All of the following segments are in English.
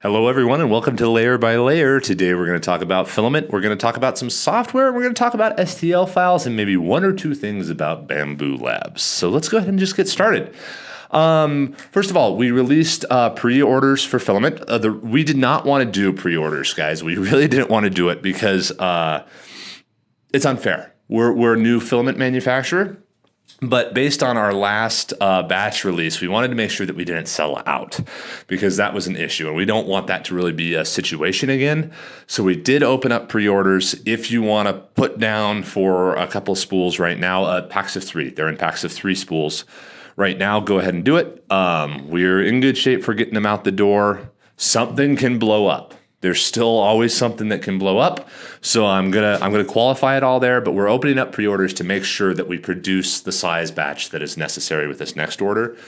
Hello, everyone, and welcome to Layer by Layer. Today, we're going to talk about Filament. We're going to talk about some software. And we're going to talk about STL files and maybe one or two things about Bambu Labs. So let's go ahead and just get started. First of all, we released pre-orders for Filament. We did not want to do pre-orders, guys. We really didn't want to do it because it's unfair. We're a new filament manufacturer. But based on our last batch release, we wanted to make sure that we didn't sell out because that was an issue. And we don't want that to really be a situation again. So we did open up pre-orders. If you want to put down for a couple of spools right now, packs of 3. They're in packs of 3 spools right now. Go ahead and do it. We're in good shape for getting them out the door. Something can blow up. There's still always something that can blow up. So I'm gonna qualify it all there, but we're opening up pre-orders to make sure that we produce the size batch that is necessary with this next order.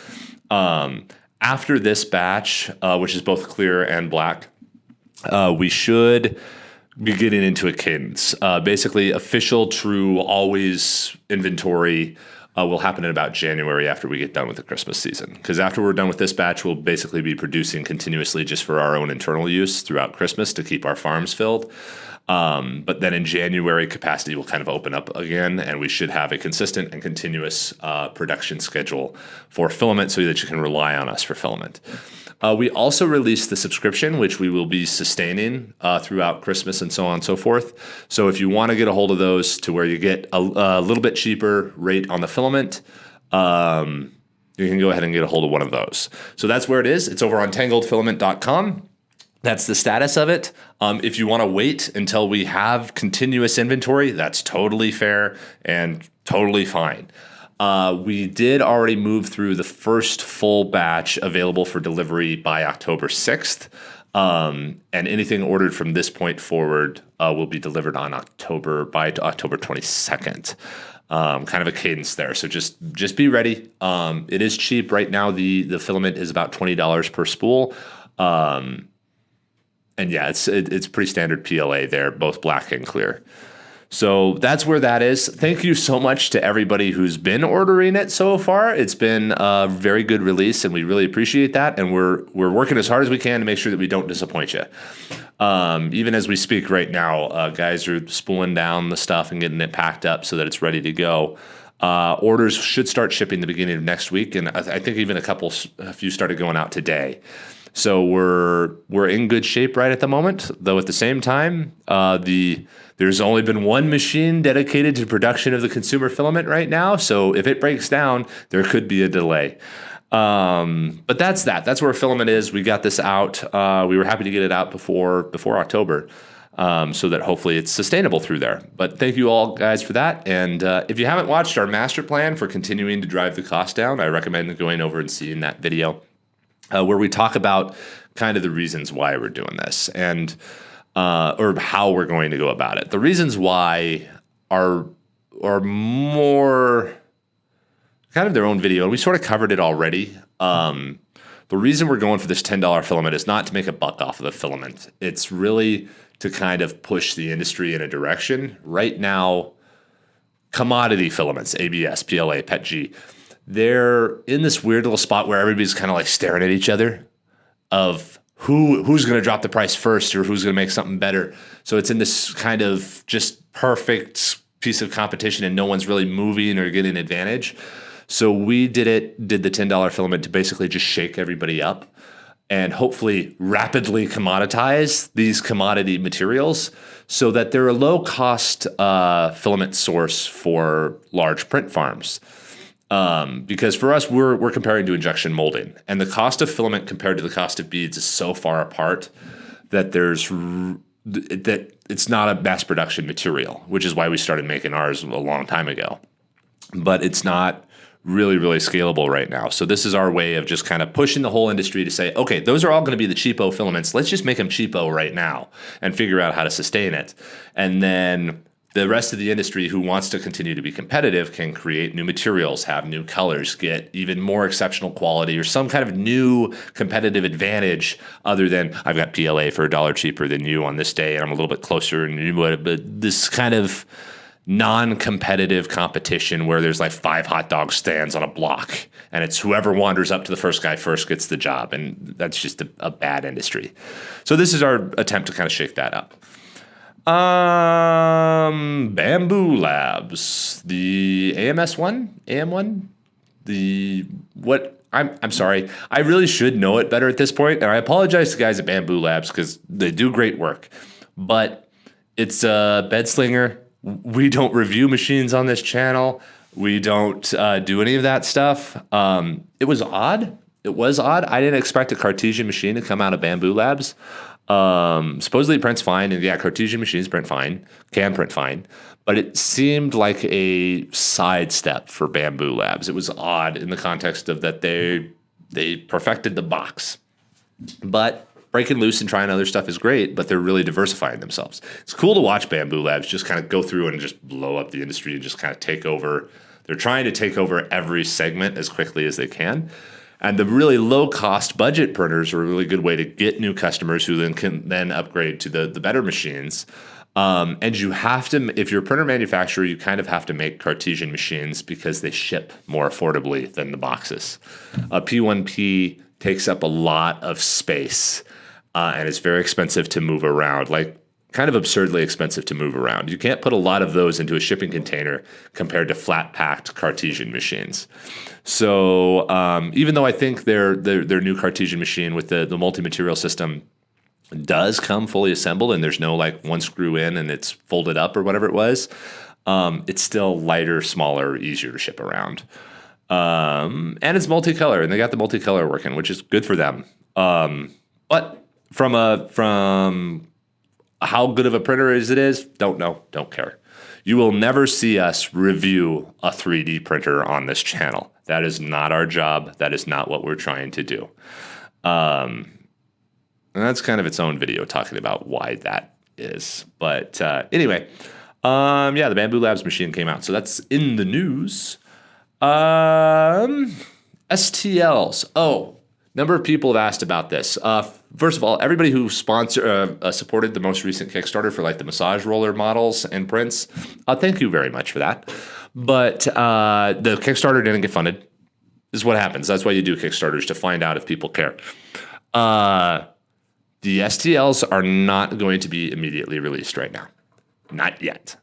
After this batch, which is both clear and black, we should be getting into a cadence. Basically, official, true, always inventory will happen in about January after we get done with the Christmas season. Because after we're done with this batch, we'll basically be producing continuously just for our own internal use throughout Christmas to keep our farms filled. But then in January, capacity will kind of open up again, and we should have a consistent and continuous production schedule for Filament so that you can rely on us for Filament. We also released the subscription, which we will be sustaining throughout Christmas and so on and so forth. So if you want to get a hold of those to where you get a little bit cheaper rate on the Filament, you can go ahead and get a hold of one of those. So that's where it is. It's over on tangledfilament.com. That's the status of it. If you want to wait until we have continuous inventory, that's totally fair and totally fine. We did already move through the first full batch available for delivery by October 6th. And anything ordered from this point forward will be delivered on October 22nd. Kind of a cadence there. So just be ready. It is cheap. Right now, the filament is about $20 per spool. And yeah, it's pretty standard PLA there, both black and clear. So that's where that is. Thank you so much to everybody who's been ordering it so far. It's been a very good release, and we really appreciate that. And we're working as hard as we can to make sure that we don't disappoint you. Even as we speak right now, guys are spooling down the stuff and getting it packed up so that it's ready to go. Orders should start shipping the beginning of next week, and I think even a few started going out today. So we're in good shape right at the moment, though at the same time, there's only been one machine dedicated to production of the consumer filament right now. So if it breaks down, there could be a delay. But that's that. That's where Filament is. We got this out. We were happy to get it out before October, so that hopefully it's sustainable through there. But thank you all guys for that. And if you haven't watched our master plan for continuing to drive the cost down, I recommend going over and seeing that video. Where we talk about kind of the reasons why we're doing this and or how we're going to go about it. The reasons why are more kind of their own video, and we sort of covered it already. The reason we're going for this $10 filament is not to make a buck off of the filament. It's really to kind of push the industry in a direction. Right now, commodity filaments, ABS, PLA, PETG, they're in this weird little spot where everybody's kind of like staring at each other of who's going to drop the price first or who's going to make something better. So it's in this kind of just perfect piece of competition and no one's really moving or getting advantage. So we did the $10 filament to basically just shake everybody up and hopefully rapidly commoditize these commodity materials so that they're a low-cost filament source for large print farms. Because for us, we're comparing to injection molding, and the cost of filament compared to the cost of beads is so far apart that it's not a mass production material, which is why we started making ours a long time ago. But it's not really, really scalable right now. So this is our way of just kind of pushing the whole industry to say, okay, those are all going to be the cheapo filaments. Let's just make them cheapo right now and figure out how to sustain it. And then the rest of the industry who wants to continue to be competitive can create new materials, have new colors, get even more exceptional quality or some kind of new competitive advantage other than I've got PLA for $1 cheaper than you on this day and I'm a little bit closer than you would. But this kind of non-competitive competition where there's like 5 hot dog stands on a block and it's whoever wanders up to the first guy first gets the job. And that's just a bad industry. So this is our attempt to kind of shake that up. Bambu Labs, the AM1, I'm sorry. I really should know it better at this point, and I apologize to guys at Bambu Labs because they do great work. But it's a bed slinger. We don't review machines on this channel. We don't do any of that stuff. It was odd. I didn't expect a Cartesian machine to come out of Bambu Labs. Supposedly it prints fine, and yeah, Cartesian machines print fine, can print fine. But it seemed like a sidestep for Bambu Labs. It was odd in the context of that they perfected the box. But breaking loose and trying other stuff is great, but they're really diversifying themselves. It's cool to watch Bambu Labs just kind of go through and just blow up the industry and just kind of take over. They're trying to take over every segment as quickly as they can. And the really low-cost budget printers are a really good way to get new customers who then can then upgrade to the better machines. And you have to, if you're a printer manufacturer, you kind of have to make Cartesian machines because they ship more affordably than the boxes. A P1P takes up a lot of space. And it's very expensive to move around, like kind of absurdly expensive to move around. You can't put a lot of those into a shipping container compared to flat-packed Cartesian machines. So even though I think their new Cartesian machine with the multi-material system does come fully assembled and there's no like one screw in and it's folded up or whatever it was, it's still lighter, smaller, easier to ship around. And it's multicolor, and they got the multicolor working, which is good for them. But from how good of a printer it is, don't know, don't care. You will never see us review a 3D printer on this channel. That is not our job. That is not what we're trying to do. And that's kind of its own video talking about why that is. But anyway, yeah, the Bambu Labs machine came out. So that's in the news. STLs. Oh, number of people have asked about this. First of all, everybody who supported the most recent Kickstarter for like the massage roller models and prints, thank you very much for that. But the Kickstarter didn't get funded. This is what happens. That's why you do Kickstarters, to find out if people care. The STLs are not going to be immediately released right now. Not yet.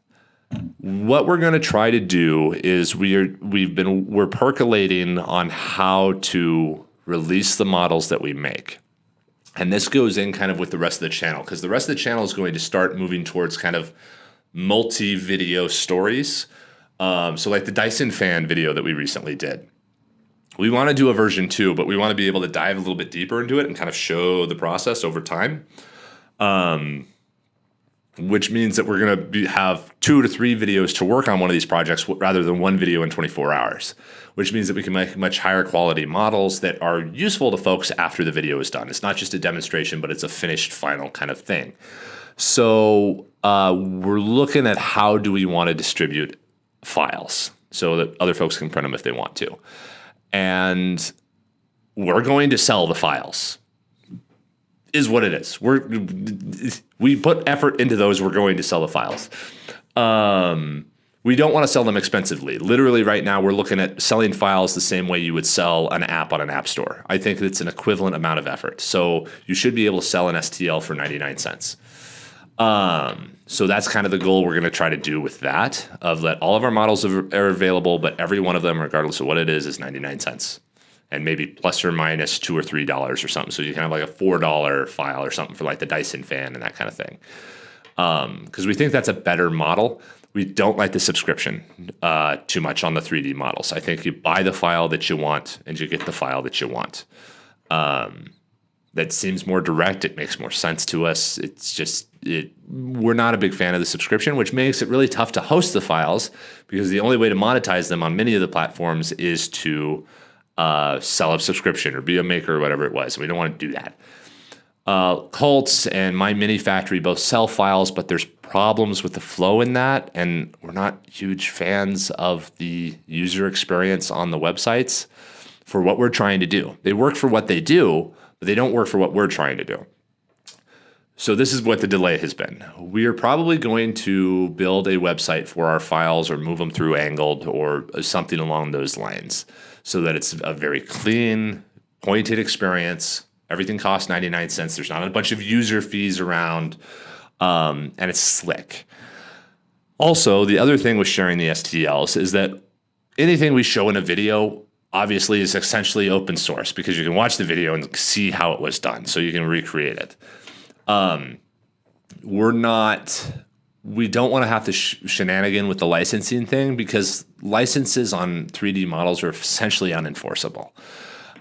What we're going to try to do is we're percolating on how to release the models that we make. And this goes in kind of with the rest of the channel, because the rest of the channel is going to start moving towards kind of multi-video stories. So like the Dyson fan video that we recently did. We want to do a version 2, but we want to be able to dive a little bit deeper into it and kind of show the process over time. Which means that we're going to have 2 to 3 videos to work on one of these projects rather than one video in 24 hours, which means that we can make much higher quality models that are useful to folks after the video is done. It's not just a demonstration, but it's a finished final kind of thing. So we're looking at how do we want to distribute files so that other folks can print them if they want to. And we're going to sell the files. Is what it is. We put effort into those. We're going to sell the files. We don't want to sell them expensively. Literally right now, we're looking at selling files the same way you would sell an app on an app store. I think it's an equivalent amount of effort. So you should be able to sell an STL for 99 cents. So that's kind of the goal we're going to try to do with that, of that all of our models are available, but every one of them, regardless of what it is 99 cents. And maybe plus or minus $2 or $3 or something. So you can have like a $4 file or something for like the Dyson fan and that kind of thing. Because we think that's a better model. We don't like the subscription too much on the 3D models. I think you buy the file that you want and you get the file that you want. That seems more direct. It makes more sense to us. It's just, we're not a big fan of the subscription, which makes it really tough to host the files, because the only way to monetize them on many of the platforms is to sell a subscription or be a maker or whatever it was. We don't want to do that. Cults and My Mini Factory both sell files, but there's problems with the flow in that, and we're not huge fans of the user experience on the websites for what we're trying to do. They work for what they do, but they don't work for what we're trying to do. So this is what the delay has been. We are probably going to build a website for our files or move them through Angled or something along those lines so that it's a very clean, pointed experience. Everything costs 99 cents. There's not a bunch of user fees around, and it's slick. Also, the other thing with sharing the STLs is that anything we show in a video obviously is essentially open source because you can watch the video and see how it was done, so you can recreate it. We don't want to have to shenanigan with the licensing thing because licenses on 3D models are essentially unenforceable.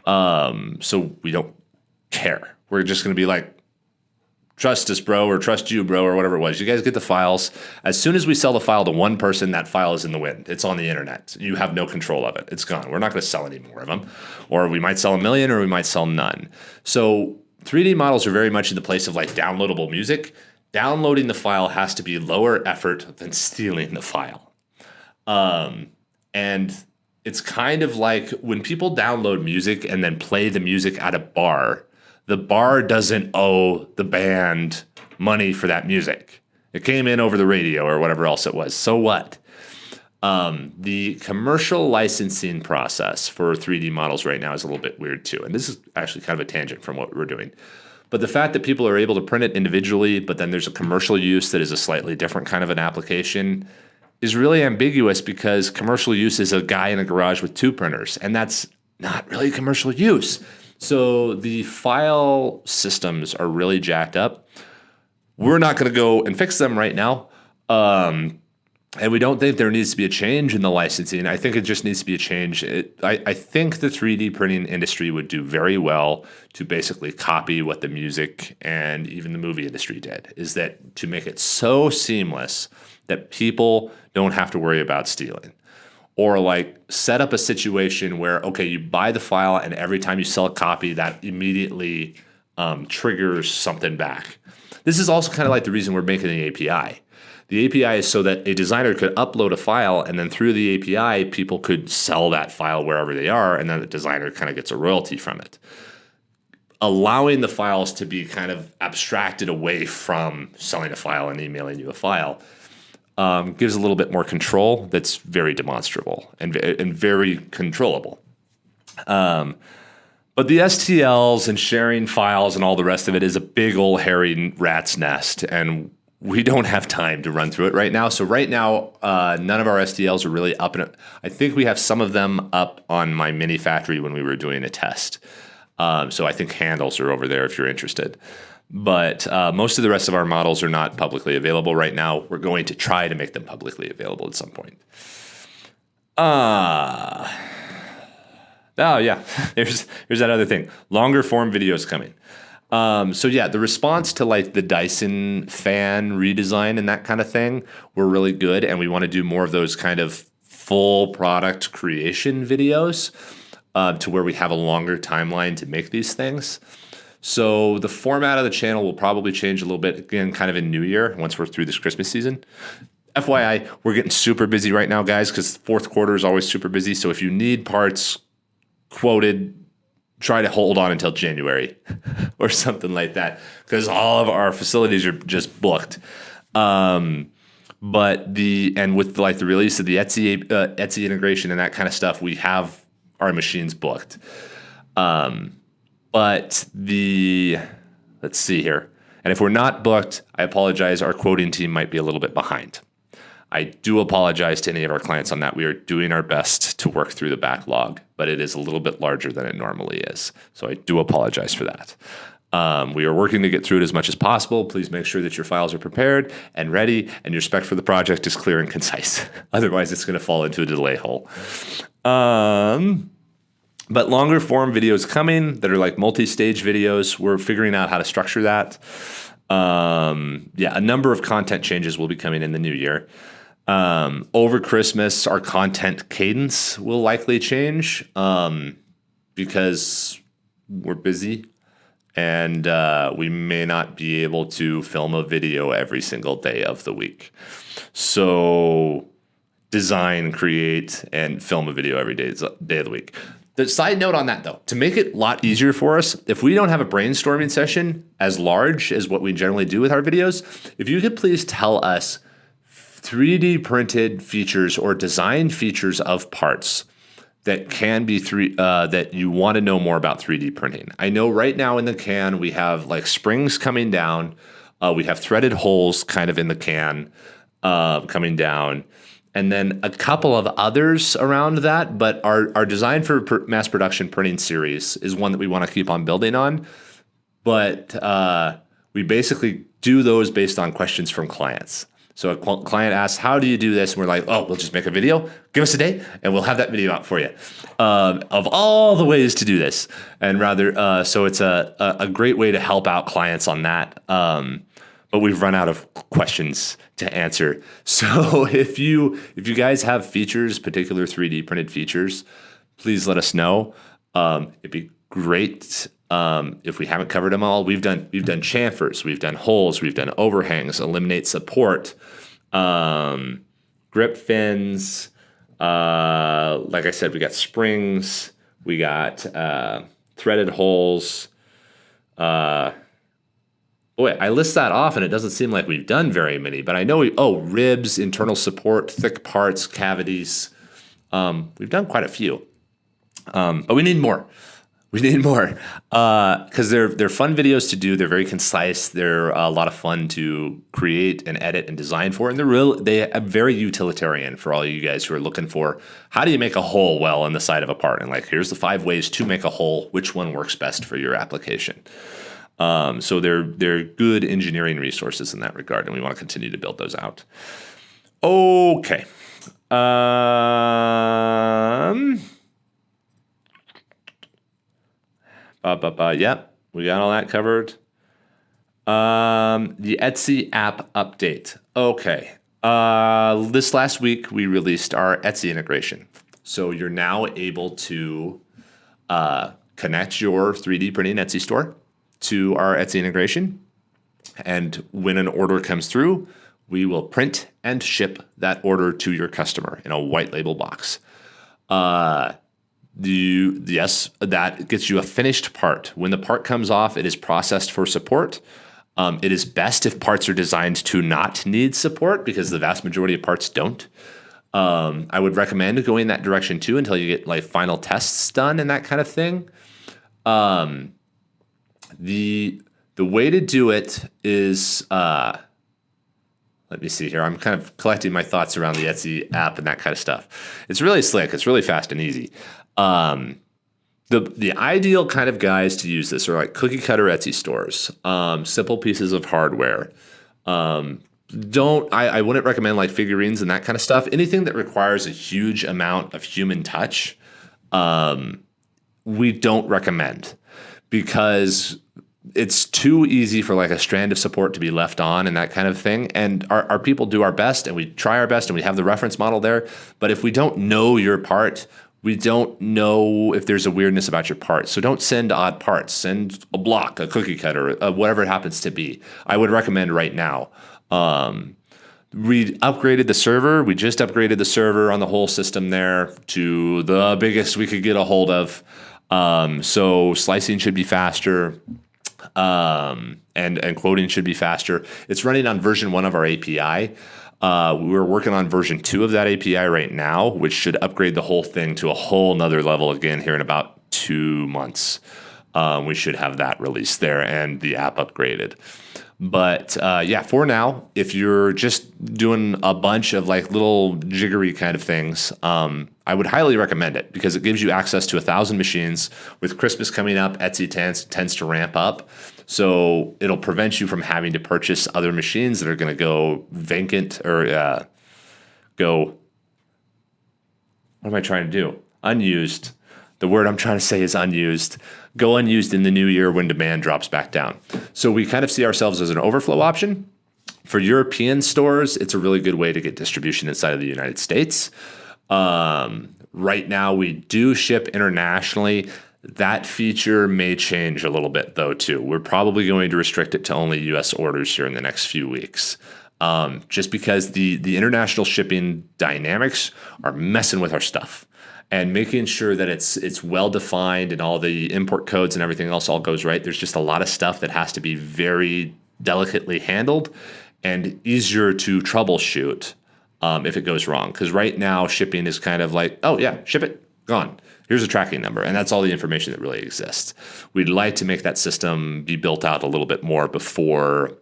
So we don't care. We're just going to be like, trust us, bro, or trust you, bro, or whatever it was. You guys get the files. As soon as we sell the file to one person, that file is in the wind. It's on the internet. You have no control of it. It's gone. We're not going to sell any more of them. Or we might sell 1 million or we might sell none. So 3D models are very much in the place of like downloadable music. Downloading the file has to be lower effort than stealing the file. And it's kind of like when people download music and then play the music at a bar, the bar doesn't owe the band money for that music. It came in over the radio or whatever else it was. So what? The commercial licensing process for 3D models right now is a little bit weird too. And this is actually kind of a tangent from what we're doing. But the fact that people are able to print it individually, but then there's a commercial use that is a slightly different kind of an application is really ambiguous because commercial use is a guy in a garage with 2 printers, and that's not really commercial use. So the file systems are really jacked up. We're not going to go and fix them right now. And we don't think there needs to be a change in the licensing. I think it just needs to be a change. I think the 3D printing industry would do very well to basically copy what the music and even the movie industry did, is that to make it so seamless that people don't have to worry about stealing. Or like set up a situation where, okay, you buy the file and every time you sell a copy, that immediately triggers something back. This is also kind of like the reason we're making the API. The API is so that a designer could upload a file and then through the API, people could sell that file wherever they are, and then the designer kind of gets a royalty from it. Allowing the files to be kind of abstracted away from selling a file and emailing you a file gives a little bit more control that's very demonstrable and very controllable. But the STLs and sharing files and all the rest of it is a big old hairy rat's nest, and we don't have time to run through it right now. So right now, none of our STLs are really up. I think we have some of them up on my mini factory when we were doing a test. So I think handles are over there if you're interested. But most of the rest of our models are not publicly available right now. We're going to try to make them publicly available at some point. Oh yeah, there's that other thing. Longer form videos coming. So yeah, the response to like the Dyson fan redesign and that kind of thing were really good, and we want to do more of those kind of full product creation videos to where we have a longer timeline to make these things. So the format of the channel will probably change a little bit, again, kind of in New Year, once we're through this Christmas season. FYI, we're getting super busy right now, guys, because fourth quarter is always super busy. So if you need parts quoted, try to hold on until January or something like that, because all of our facilities are just booked. And with the release of the Etsy integration and that kind of stuff, we have our machines booked. Let's see here. And if we're not booked, I apologize. Our quoting team might be a little bit behind. I do apologize to any of our clients on that. We are doing our best to work through the backlog, but it is a little bit larger than it normally is. So I do apologize for that. We are working to get through it as much as possible. Please make sure that your files are prepared and ready and your spec for the project is clear and concise. Otherwise, it's going to fall into a delay hole. But longer form videos coming that are like multi-stage videos. We're figuring out how to structure that. A number of content changes will be coming in the new year. Over Christmas, our content cadence will likely change because we're busy and we may not be able to film a video every single day of the week. So design, create, and film a video every day of the week. The side note on that, though, to make it a lot easier for us, if we don't have a brainstorming session as large as what we generally do with our videos, if you could please tell us 3D printed features or design features of parts that can be that you want to know more about 3D printing. I know right now in the can we have like springs coming down. We have threaded holes kind of in the can coming down. And then a couple of others around that, but our design for mass production printing series is one that we want to keep on building on. But we basically do those based on questions from clients. So a client asks, how do you do this? And we're like, oh, we'll just make a video. Give us a day, and we'll have that video out for you of all the ways to do this. And rather, so it's a great way to help out clients on that. But we've run out of questions to answer. So if you guys have features, particular 3D printed features, please let us know. It'd be great if we haven't covered them all. We've done chamfers, we've done holes, we've done overhangs, eliminate support, grip fins. Like I said, we got springs, we got threaded holes. Boy, I list that off and it doesn't seem like we've done very many, but I know ribs, internal support, thick parts, cavities. We've done quite a few. But we need more. We need more because they're fun videos to do. They're very concise. They're a lot of fun to create and edit and design for, and they are very utilitarian for all you guys who are looking for how do you make a hole well in the side of a part, and like here's the 5 ways to make a hole. Which one works best for your application? So they're good engineering resources in that regard, and we want to continue to build those out. Okay. Yep, we got all that covered. The Etsy app update. Okay. This last week we released our Etsy integration. So you're now able to connect your 3D printing Etsy store to our Etsy integration. And when an order comes through, we will print and ship that order to your customer in a white label box. Yes, that gets you a finished part. When the part comes off, it is processed for support. It is best if parts are designed to not need support because the vast majority of parts don't. I would recommend going that direction too until you get like final tests done and that kind of thing. The way to do it is, let me see here. I'm kind of collecting my thoughts around the Etsy app and that kind of stuff. It's really slick. It's really fast and easy. The ideal kind of guys to use this are like cookie cutter Etsy stores, simple pieces of hardware. I wouldn't recommend like figurines and that kind of stuff. Anything that requires a huge amount of human touch, we don't recommend because it's too easy for like a strand of support to be left on and that kind of thing. And our people do our best and we try our best and we have the reference model there. But if we don't know your part, we don't know if there's a weirdness about your part. So don't send odd parts. Send a block, a cookie cutter, whatever it happens to be. I would recommend right now. We upgraded the server. We just upgraded the server on the whole system there to the biggest we could get a hold of. So slicing should be faster. And quoting should be faster. It's running on version 1 of our API. We're working on version 2 of that API right now, which should upgrade the whole thing to a whole nother level again here in about 2 months. We should have that released there and the app upgraded. But for now, if you're just doing a bunch of like little jiggery kind of things, I would highly recommend it because it gives you access to 1,000 machines. With Christmas coming up, Etsy tends to ramp up. So it'll prevent you from having to purchase other machines that are going to go vacant or go, what am I trying to do? Unused. The word I'm trying to say is unused. Go unused in the new year when demand drops back down. So we kind of see ourselves as an overflow option. For European stores, it's a really good way to get distribution inside of the United States. Right now, we do ship internationally. That feature may change a little bit, though, too. We're probably going to restrict it to only U.S. orders here in the next few weeks. Just because the international shipping dynamics are messing with our stuff. and making sure that it's well defined and all the import codes and everything else all goes right. There's just a lot of stuff that has to be very delicately handled and easier to troubleshoot if it goes wrong. Because right now shipping is kind of like, oh yeah, ship it, gone. Here's a tracking number, and that's all the information that really exists. We'd like to make that system be built out a little bit more before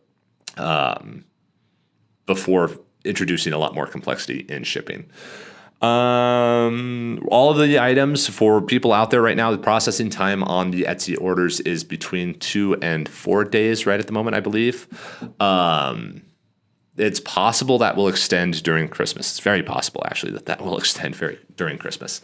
introducing a lot more complexity in shipping. All of the items for people out there right now, the processing time on the Etsy orders is between 2 and 4 days right at the moment, I believe. It's possible that will extend during Christmas. It's very possible, actually, that will extend during Christmas.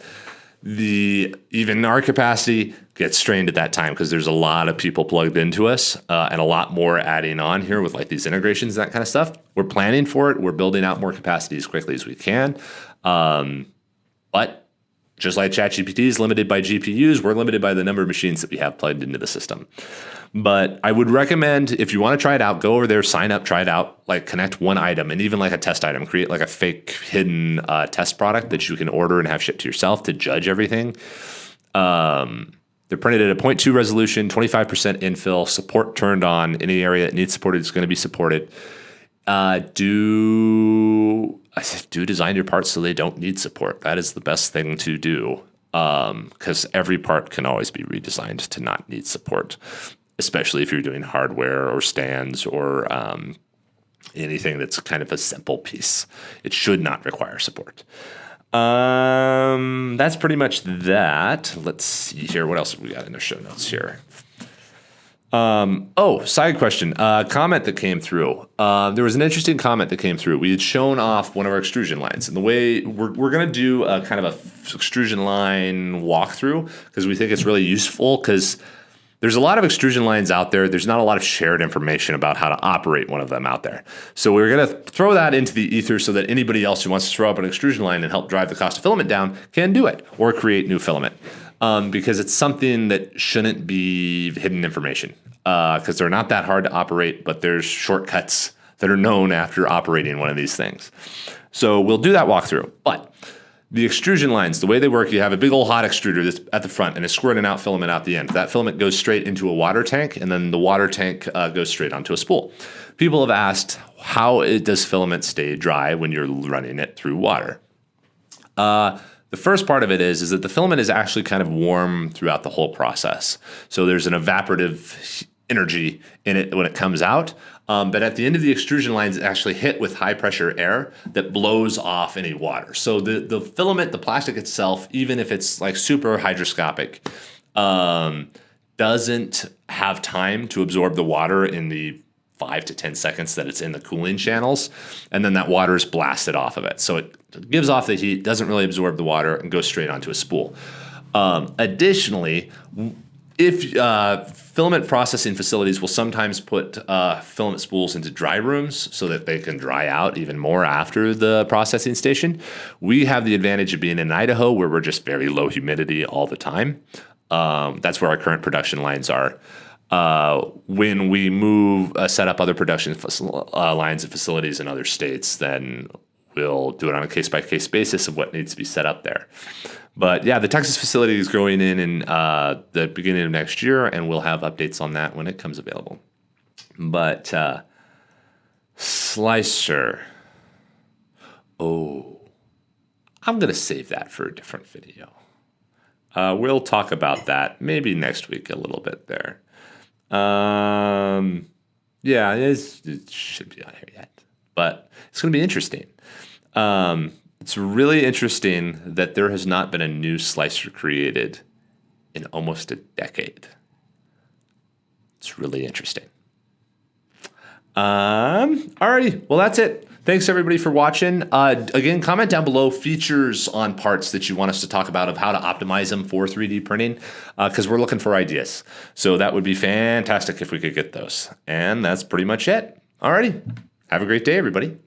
Even our capacity gets strained at that time because there's a lot of people plugged into us and a lot more adding on here with like these integrations and that kind of stuff. We're planning for it. We're building out more capacity as quickly as we can. But just like ChatGPT is limited by GPUs, we're limited by the number of machines that we have plugged into the system. But I would recommend, if you want to try it out, go over there, sign up, try it out, like connect one item and even like a test item, create like a fake hidden test product that you can order and have shipped to yourself to judge everything. They're printed at a 0.2 resolution, 25% infill, support turned on. Any area that needs supported is going to be supported. Do design your parts so they don't need support. That is the best thing to do, because every part can always be redesigned to not need support, especially if you're doing hardware or stands or anything that's kind of a simple piece. It should not require support. That's pretty much that. Let's see here. What else have we got in the show notes here? Side question. Comment that came through. There was an interesting comment that came through. We had shown off one of our extrusion lines, and the way we're going to do a kind of a extrusion line walkthrough because we think it's really useful because there's a lot of extrusion lines out there. There's not a lot of shared information about how to operate one of them out there. So we're going to throw that into the ether so that anybody else who wants to throw up an extrusion line and help drive the cost of filament down can do it or create new filament. Because it's something that shouldn't be hidden information because they're not that hard to operate, but there's shortcuts that are known after operating one of these things. So we'll do that walkthrough. But the extrusion lines, the way they work, you have a big old hot extruder that's at the front and it's squirting out filament out the end. That filament goes straight into a water tank, and then the water tank goes straight onto a spool. People have asked, how does filament stay dry when you're running it through water? The first part of it is that the filament is actually kind of warm throughout the whole process. So there's an evaporative energy in it when it comes out. But at the end of the extrusion lines, it's actually hit with high pressure air that blows off any water. So the filament, the plastic itself, even if it's like super hygroscopic, doesn't have time to absorb the water in the 5 to 10 seconds that it's in the cooling channels, and then that water is blasted off of it. So it gives off the heat, doesn't really absorb the water, and goes straight onto a spool. Additionally, if filament processing facilities will sometimes put filament spools into dry rooms so that they can dry out even more after the processing station. We have the advantage of being in Idaho, where we're just very low humidity all the time. That's where our current production lines are. When we set up other production lines and facilities in other states, then we'll do it on a case-by-case basis of what needs to be set up there. But yeah, the Texas facility is going in the beginning of next year, and we'll have updates on that when it comes available. But slicer. I'm going to save that for a different video. We'll talk about that maybe next week a little bit there. Yeah, it should be on here yet, but it's going to be interesting. It's really interesting that there has not been a new slicer created in almost a decade. It's really interesting. Alrighty, well, that's it. Thanks everybody for watching. Again, comment down below features on parts that you want us to talk about of how to optimize them for 3D printing, because we're looking for ideas. So that would be fantastic if we could get those. And that's pretty much it. Alrighty, have a great day, everybody.